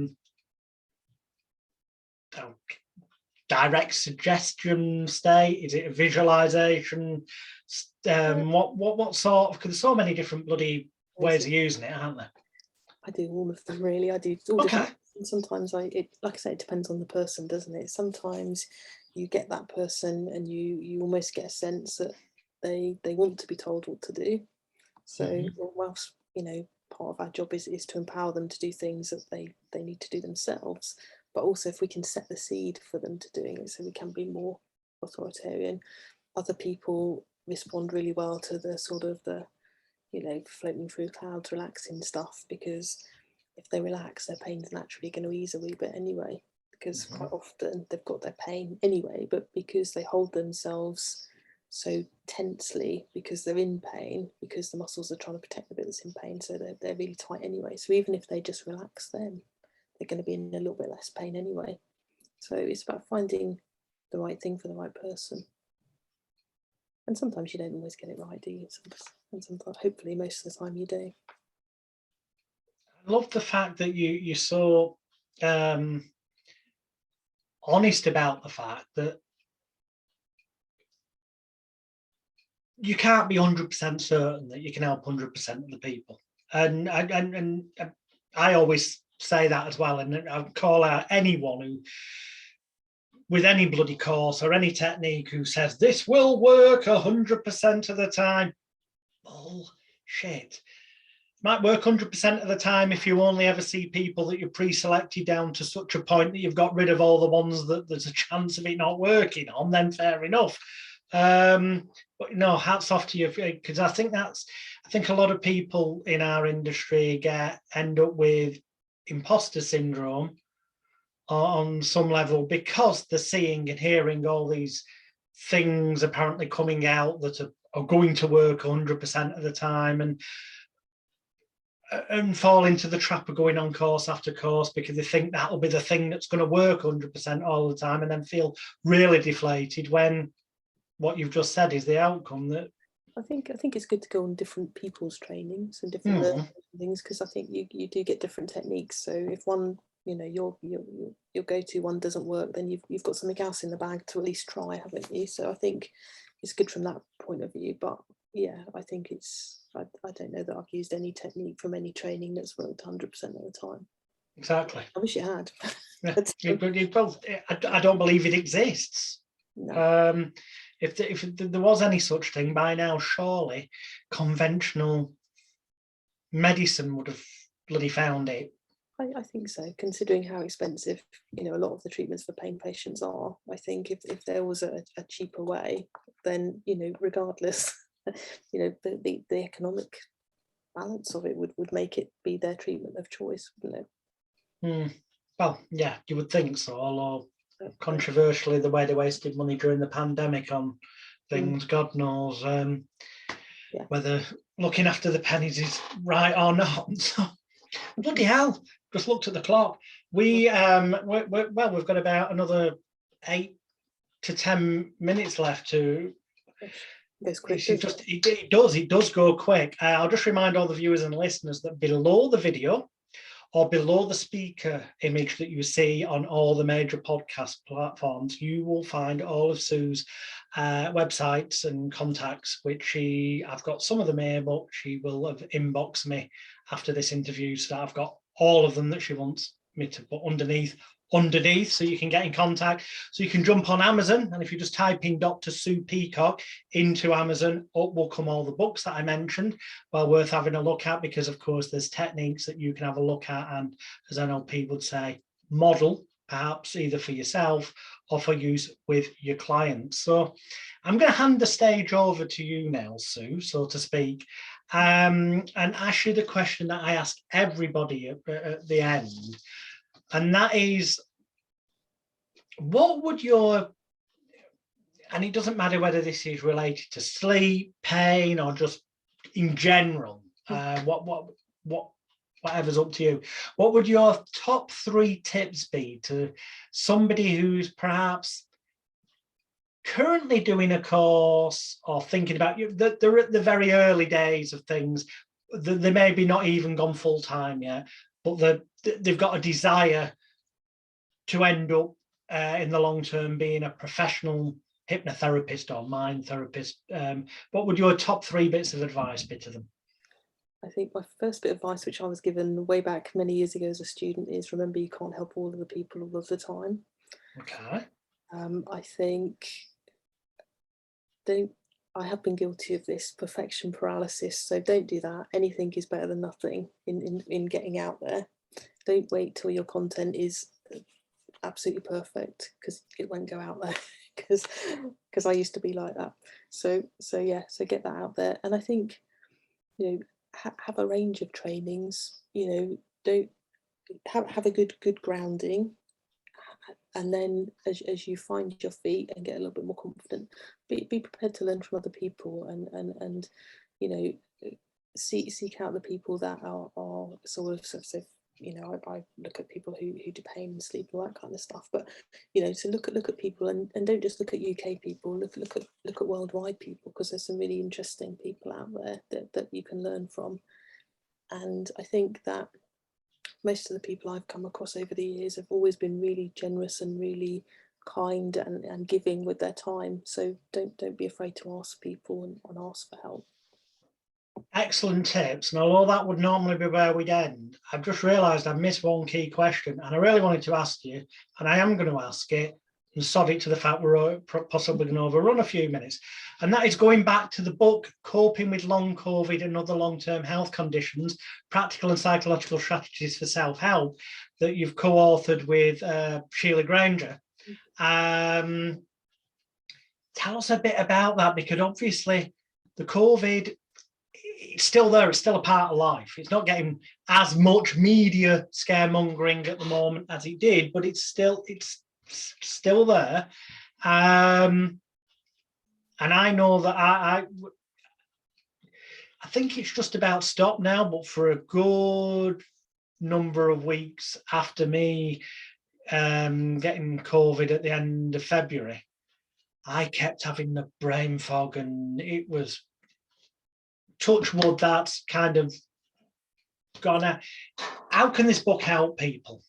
direct suggestion state? Is it a visualization? What sort of, because there's so many different bloody ways of using it, aren't there? I do all of them, really. I do all different. And sometimes like I say, it depends on the person, doesn't it? Sometimes you get that person and you almost get a sense that they want to be told what to do. So whilst part of our job is to empower them to do things that they need to do themselves, but also if we can set the seed for them to doing it, so we can be more authoritarian. Other people respond really well to the sort of the floating through clouds, relaxing stuff, because if they relax, their pain's naturally going to ease a wee bit anyway, because quite often they've got their pain anyway, but because they hold themselves so tensely because they're in pain, because the muscles are trying to protect the bit that's in pain, so they're really tight anyway. So even if they just relax them, they're going to be in a little bit less pain anyway. So it's about finding the right thing for the right person. And sometimes you don't always get it right, do you? And sometimes, hopefully, most of the time you do. I love the fact that you're so honest about the fact that you can't be 100% certain that you can help 100% of the people. And I always say that as well, and I call out anyone who, with any bloody course or any technique, who says this will work 100% of the time. Bullshit. Might work 100% of the time if you only ever see people that you're pre-selected down to such a point that you've got rid of all the ones that there's a chance of it not working on, then fair enough. But no, hats off to you, because I think a lot of people in our industry end up with imposter syndrome, on some level, because they're seeing and hearing all these things apparently coming out that are going to work 100% of the time, and fall into the trap of going on course after course because they think that'll be the thing that's going to work 100% all the time, and then feel really deflated when what you've just said is the outcome. That I think it's good to go on different people's trainings and different things, because I think you do get different techniques. So if one, you know, your go-to one doesn't work, then you've got something else in the bag to at least try, haven't you? So I think it's good from that point of view. But yeah, I think I don't know that I've used any technique from any training that's worked 100% of the time. Exactly. I wish it had. I don't believe it exists. No. If there was any such thing by now, surely conventional medicine would have bloody found it. I think so, considering how expensive, you know, a lot of the treatments for pain patients are. I think if there was a cheaper way, then, you know, regardless, you know, the economic balance of it would make it be their treatment of choice, wouldn't it? Well, yeah, you would think so. Although controversially, the way they wasted money during the pandemic on things, God knows whether looking after the pennies is right or not. So, bloody hell! Just looked at the clock. We've got about another 8 to 10 minutes left to. Goes quick, it does go quick. I'll just remind all the viewers and listeners that below the video, or below the speaker image that you see on all the major podcast platforms, you will find all of Sue's websites and contacts, which I've got some of them here, but she will have inboxed me after this interview, so that I've got all of them that she wants me to put underneath, so you can get in contact. So you can jump on Amazon, and if you just type in Dr. Sue Peacock into Amazon, up will come all the books that I mentioned. Well worth having a look at, because of course there's techniques that you can have a look at, and as NLP would say, model, perhaps either for yourself or for use with your clients. So I'm going to hand the stage over to you now, Sue, so to speak, and ask you the question that I ask everybody at the end. And that is, what would your, and it doesn't matter whether this is related to sleep, pain, or just in general, whatever's up to you, what would your top 3 tips be to somebody who's perhaps currently doing a course or thinking about you, that they're at the very early days of things, they may be not even gone full time yet, but they've got a desire to end up in the long term being a professional hypnotherapist or mind therapist? What would your top 3 bits of advice be to them? I think my first bit of advice, which I was given way back many years ago as a student, is remember you can't help all of the people all of the time. Okay. I think I have been guilty of this perfection paralysis, so don't do that. Anything is better than nothing in getting out there. Don't wait till your content is absolutely perfect, because it won't go out there, because I used to be like that. So get that out there. And I think, you know, have a range of trainings, you know, don't have a good grounding, and then as you find your feet and get a little bit more confident, be prepared to learn from other people, and you know, seek out the people that are sort of you know, I look at people who do pain and sleep and all that kind of stuff, but you know, so look at people, and don't just look at UK people, look at worldwide people, because there's some really interesting people out there that you can learn from. And I think that most of the people I've come across over the years have always been really generous and really kind and giving with their time. So don't be afraid to ask people and ask for help. Excellent tips. And although that would normally be where we'd end, I've just realised I missed one key question, and I really wanted to ask you, and I am going to ask it, and sod it to the fact we're possibly going to overrun a few minutes. And that is going back to the book, Coping with Long COVID and Other Long-Term Health Conditions, Practical and Psychological Strategies for Self-Help, that you've co-authored with Sheila Granger. Tell us a bit about that, because obviously the COVID, it's still there. It's still a part of life. It's not getting as much media scaremongering at the moment as it did, but it's still there. And I know that I think it's just about stopped now, but for a good number of weeks after me getting COVID at the end of February, I kept having the brain fog, and it was, touch wood, that's kind of gone out. How can this book help people?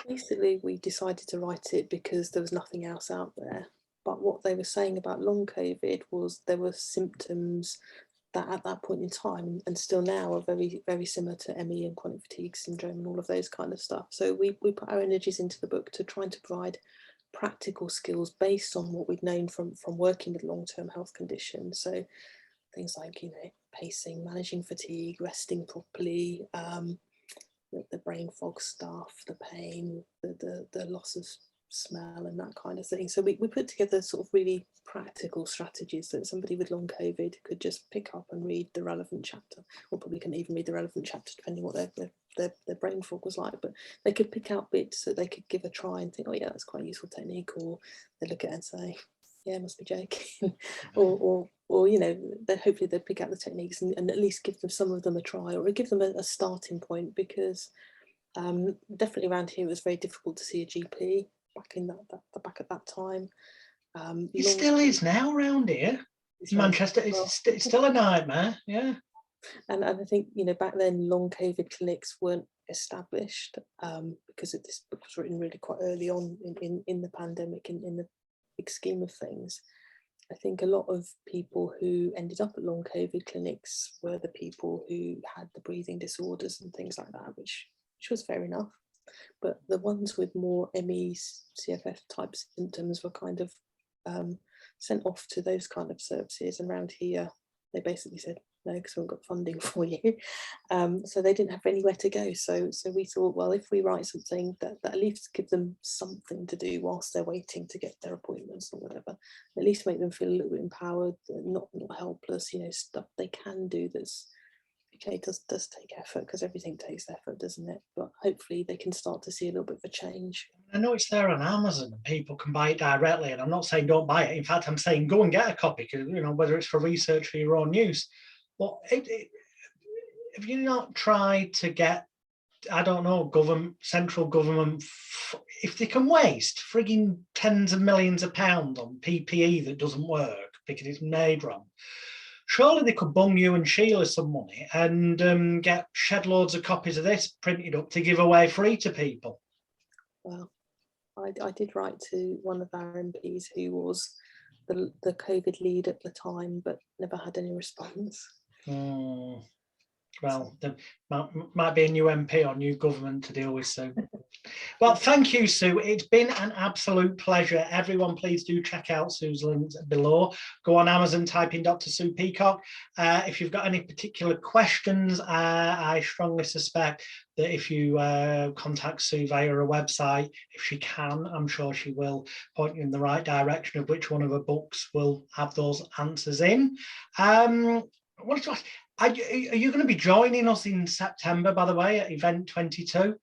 Basically, we decided to write it because there was nothing else out there. But what they were saying about long COVID was there were symptoms that at that point in time and still now are very, very similar to ME and chronic fatigue syndrome and all of those kind of stuff. So we put our energies into the book to trying to provide practical skills based on what we'd known from working with long-term health conditions. So things like, pacing, managing fatigue, resting properly, the brain fog stuff, the pain, the loss of smell and that kind of thing. So we put together sort of really practical strategies that somebody with long COVID could just pick up and read the relevant chapter, or probably couldn't even read the relevant chapter depending what their brain fog was like, but they could pick out bits that they could give a try and think, oh yeah, that's quite a useful technique, or they look at it and say, yeah, must be joking, or then hopefully they'd pick out the techniques and at least give them some of them a try, or give them a starting point, because definitely around here it was very difficult to see a GP back at that time. It still is now around here in Manchester. It's still a nightmare. Yeah. And I think, back then long COVID clinics weren't established because this book was written really quite early on in the pandemic, in the big scheme of things. I think a lot of people who ended up at long COVID clinics were the people who had the breathing disorders and things like that, which was fair enough. But the ones with more ME, CFF type symptoms were kind of sent off to those kind of services. And around here, they basically said, no, because we haven't got funding for you. So they didn't have anywhere to go. So we thought, well, if we write something that at least give them something to do whilst they're waiting to get their appointments or whatever, at least make them feel a little bit empowered, not helpless, stuff they can do that's, okay, it does take effort, because everything takes effort, doesn't it? But hopefully they can start to see a little bit of a change. I know it's there on Amazon and people can buy it directly, and I'm not saying don't buy it. In fact, I'm saying go and get a copy, because whether it's for research for your own use. But have you not tried to get, I don't know, central government, if they can waste frigging tens of millions of pounds on PPE that doesn't work because it's made wrong, surely they could bung you and Sheila some money and get shed loads of copies of this printed up to give away free to people. Well, I did write to one of our MPs who was the COVID lead at the time, but never had any response. Well, there might be a new MP or new government to deal with soon. Well, thank you, Sue. It's been an absolute pleasure. Everyone, please do check out Sue's links below. Go on Amazon, type in Dr. Sue Peacock. If you've got any particular questions, I strongly suspect that if you contact Sue via her website, if she can, I'm sure she will point you in the right direction of which one of her books will have those answers in. What to ask? Are you going to be joining us in September, by the way, at Event 22?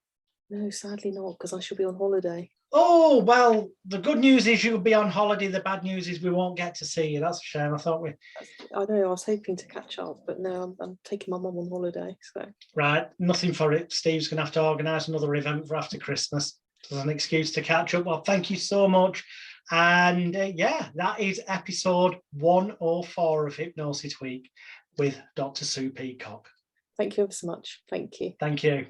No, sadly not, because I shall be on holiday. Oh, well, the good news is you'll be on holiday. The bad news is we won't get to see you. That's a shame. I know, I was hoping to catch up, but no, I'm taking my mum on holiday. So right, nothing for it. Steve's going to have to organise another event for after Christmas. There's an excuse to catch up. Well, thank you so much. And yeah, that is episode 104 of Hypnosis Week with Dr. Sue Peacock. Thank you ever so much. Thank you. Thank you.